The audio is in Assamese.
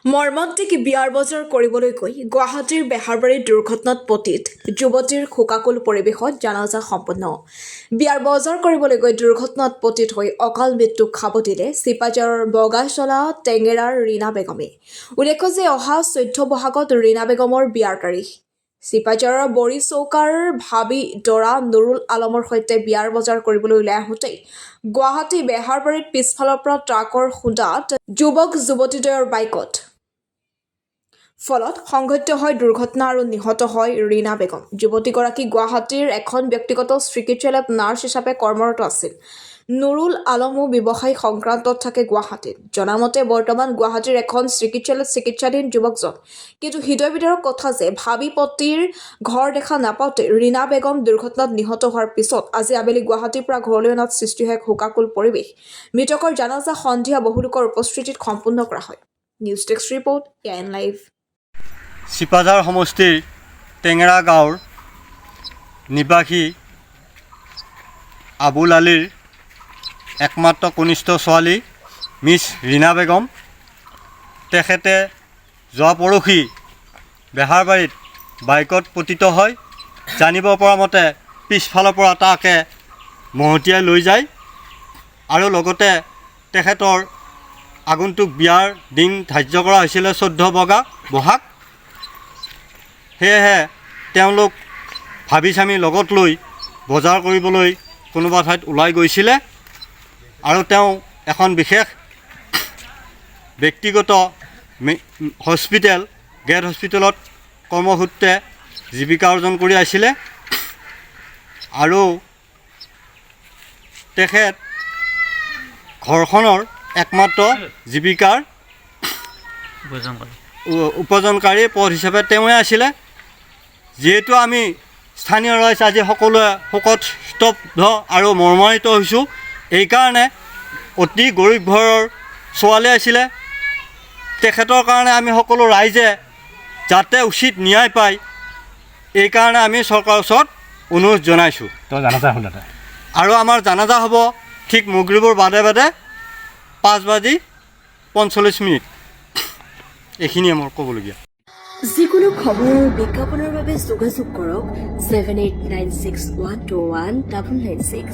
মৰ্মান্তিক বিয়াৰ বজাৰ কৰিবলৈ গৈ গুৱাহাটীৰ বেহাৰবাৰীৰ দুৰ্ঘটনাত পতিত যুৱতীৰ শোকাকুল পৰিৱেশত জানাজা সম্পন্ন। বিয়াৰ বজাৰ কৰিবলৈ গৈ দুৰ্ঘটনাত পতিত হৈ অকাল মৃত্যুক সাৱটিলে চিপাঝাৰৰ বগাচলা টেঙেৰাৰ ৰীনা বেগমে। উল্লেখ্য যে অহা 14 বহাগত ৰীনা বেগমৰ বিয়াৰ তাৰিখ। চিপাঝাৰৰ বৰি চৌকাৰ ভাবি দৰা নুৰুল আলমৰ সৈতে বিয়াৰ বজাৰ কৰিবলৈ ওলাই আহোঁতেই গুৱাহাটী বেহাৰবাৰীত পিছফালৰ পৰা ট্ৰাকৰ খুন্দাত যুৱক যুৱতীদ্বয়ৰ বাইকত ফলত সংঘটিত হয় দুৰ্ঘটনা আৰু নিহত হয় ৰীনা বেগম। যুৱতীগৰাকী গুৱাহাটীৰ এখন ব্যক্তিগত চিকিৎসালয়ত নাৰ্ছ হিচাপে কৰ্মৰত আছিল। নুৰুল আলমো ব্যৱসায় সংক্ৰান্তত থাকে গুৱাহাটীত। জনামতে বৰ্তমান গুৱাহাটীৰ এখন চিকিৎসালয়ত চিকিৎসাধীন যুৱকজন। কিন্তু হৃদয় বিদাৰক কথা যে ভাবি পতিৰ ঘৰ দেখা নাপাওঁতে ৰীনা বেগম দুৰ্ঘটনাত নিহত হোৱাৰ পিছত আজি আবেলি গুৱাহাটীৰ পৰা ঘৰলৈ অনাত সৃষ্টি হয় শোকাকুল পৰিৱেশ। মৃতকৰ জানাজা সন্ধিয়া বহু লোকৰ উপস্থিতিত সম্পূৰ্ণ কৰা হয়। News desk report AN live. Sipajhar সমষ্টিৰ টেঙেৰা গাঁৱৰ নিবাসী আবুল আলীৰ একমাত্ৰ কনিষ্ঠ ছোৱালী মিছ ৰীনা বেগম। তেখেতে যোৱা পৰহি বেহাৰবাৰীত বাইকত পতিত হয়। জানিব পৰা মতে পিছফালৰ পৰা তাকে মহতিয়াই লৈ যায় আৰু লগতে তেখেতৰ আগন্তুক বিয়াৰ দিন ধাৰ্য কৰা হৈছিলে 14 বহাগ। সেয়েহে তেওঁলোক ভাবি চামি লগত লৈ বজাৰ কৰিবলৈ কোনোবা ঠাইত ওলাই গৈছিলে আৰু তেওঁ এখন বিশেষ ব্যক্তিগত হস্পিটেল গেট হস্পিটেলত কৰ্মসূত্ৰে জীৱিকা অৰ্জন কৰি আছিলে আৰু তেখেত ঘৰখনৰ একমাত্ৰ জীৱিকাৰ উপাৰ্জনকাৰী পথ হিচাপে তেওঁৱে আছিলে। যিহেতু আমি স্থানীয় ৰাইজ আজি সকলোৱে শোকত স্তব্ধ আৰু মৰ্মান্বিত হৈছোঁ। এইকাৰণে অতি গৰীব ঘৰৰ ছোৱালী আছিলে। তেখেতৰ কাৰণে আমি সকলো ৰাইজে যাতে উচিত ন্যায় পায় এইকাৰণে আমি চৰকাৰৰ ওচৰত অনুৰোধ জনাইছোঁ। আৰু আমাৰ জানাজা হ'ব ঠিক মগৰিবৰ বাদে বাদে 5:45। এইখিনিয়ে মোৰ ক'বলগীয়া। যিকোনো খবৰ আৰু বিজ্ঞাপনৰ বাবে যোগাযোগ কৰক 7896121996।